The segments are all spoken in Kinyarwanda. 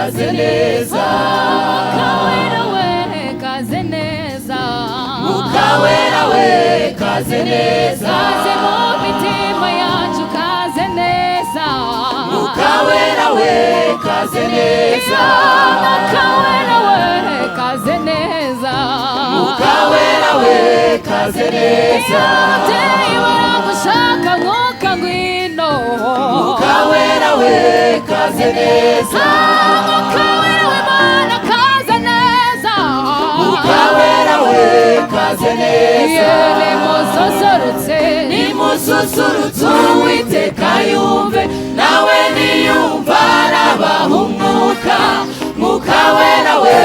kaze neza, Mukawera we kaze neza, Mukawera we kaze neza, kaze mu mitima yacu kaze neza, Mukawera we kaze neza, Mukawera we kaze neza, Mukawera we kaze neza, ababyeyi baragushaka mwuka ngwino, Mukawera we kaze neza, Mukawera we Mana kaze neza, Mukawera we kaze neza, nimususurutse nimususurutse Uwiteka yumve, nawe niyumva arabaha umwuka, Mukawera we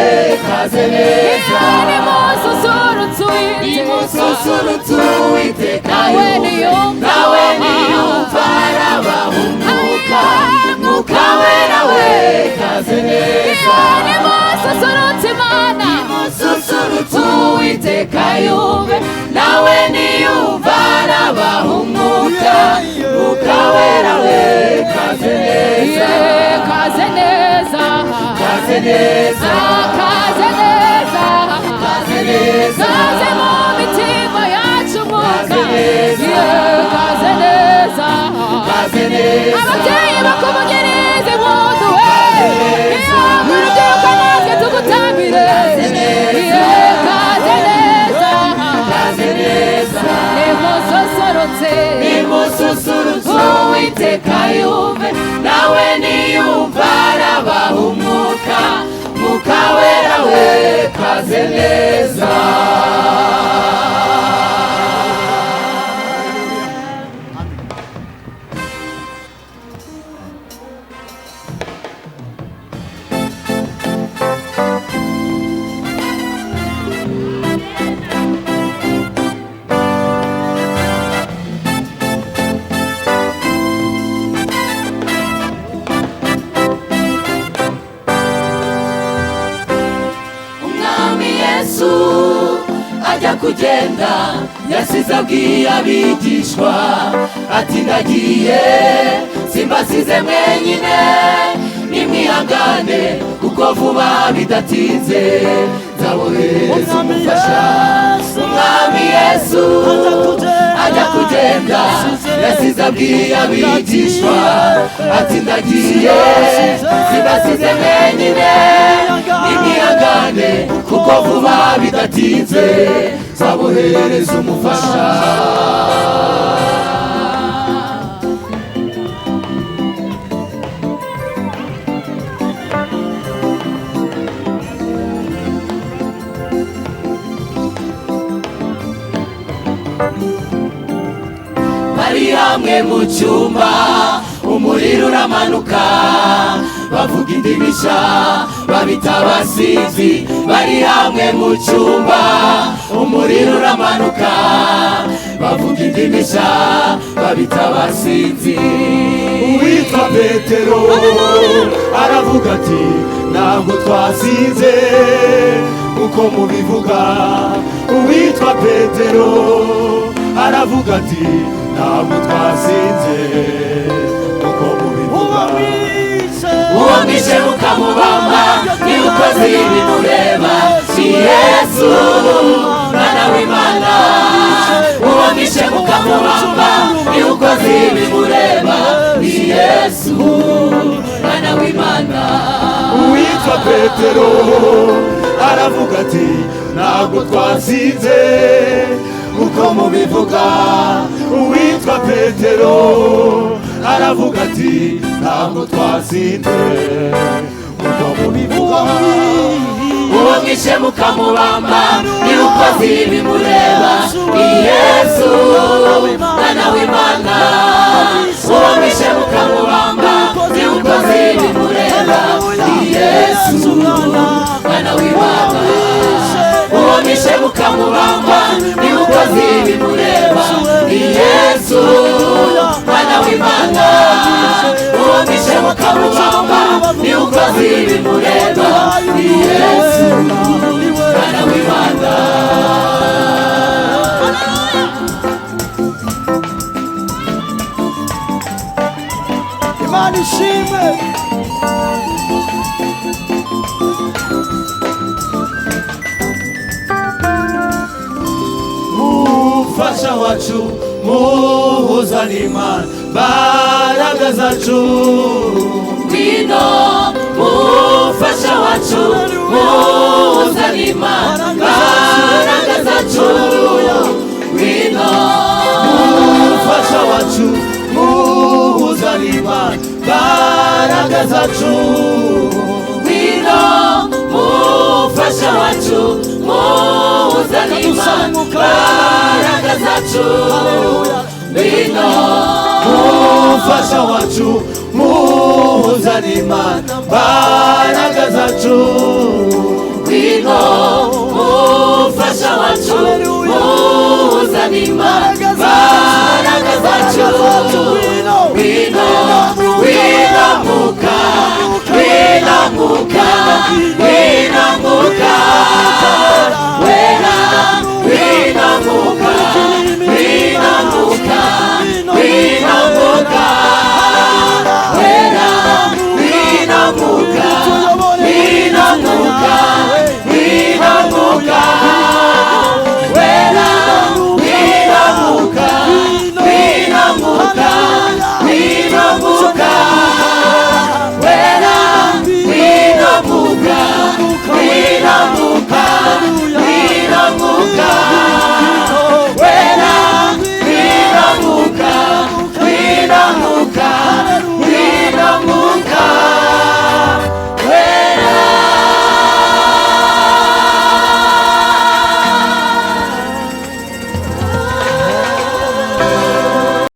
kaze neza, nimususurutse Uwiteka yumve, nawe niyumva arabaha umwuka, Mukawera we kaze neza, nimususurutse Mana, nimususurutse Uwiteka yumve, nawe niyumva arabaha umwuka, Mukawera we kaze neza, kaze neza, kaze neza, kaze neza, kaze neza, kaze mu mitima yacu mwuka, kaze neza, kaze neza, kaze neza, ababyeyi bakuvugirize impundu we, urubyiruko natwe tugutambire, kaze neza, kaze neza, nimususurutse nimususurutse Uwiteka yumve, nawe niyumva arabaha umwuka, Mukawera we kaze neza. Ajya kugenda yasize abwiye abigishwa ati ndagiye simbasize mwenyine, nimwihangane kuko vuba bidatinze nzabohereza umufasha. Umwami Yesu ajya kugenda yasize abwiye abigishwa ati ndagiye simbasize mwenyine, nimwihangane kuko vuba bidatinze nzabohereza umufasha. Bari hamwe mu cyumba umuriro uramanuka, bavuga indimi nshya babita abasizi. Bari hamwe mu cyumba umuriro uramanuka, bavuga indimi nshya babita abasizi. Uwitwa Petero aravuga ati ntabwo twasinze uko mubivuga. Uwitwa Petero aravuga ati ntabwo twasinze uko mubivuga. Uwo mwishe mukamubamba niwe ukoze ibimureba, si Yesu Mwana w'Imana. Uwo mwishe mukamubamba niwe ukoze ibimureba, ni Yesu Mwana w'Imana. Uwitwa Petero aravuga ati ntabwo twasinze uko mubivuga. Uwitwa Petero aravuga ati ntabwo twasinze uko mubivuga. Uwo mwishe mukamubamba niwe ukoze ibimureba, ni Yesu Mwana w'Imana. Uwo mwishe mukamubamba niwe ukoze ibimureba, ni Yesu Mwana w'Imana. Uwo mwishe mukamubamba niwe ukoze ibimureba, ni Yesu Mwana w'Imana. Uwo mwishe mukamubamba niwe ukoze ibimureba, ni Yesu Mwana w'Imana. Imana ishimwe. mufasha wacu muhuza n'Imana mbaraga zacu ngwino mufasha wacu muhuza n'Imana mbaraga zacu ngwino mufasha wacu muhuza n'Imana mbaraga zacu ngwino mufasha wacu muhuza n'Imana mbaraga zacu ngwino mufasha wacu muhuza n'Imana mbaraga zacu ngwino mufasha wacu muhuza n'Imana mbaraga zacu ngwino mwuka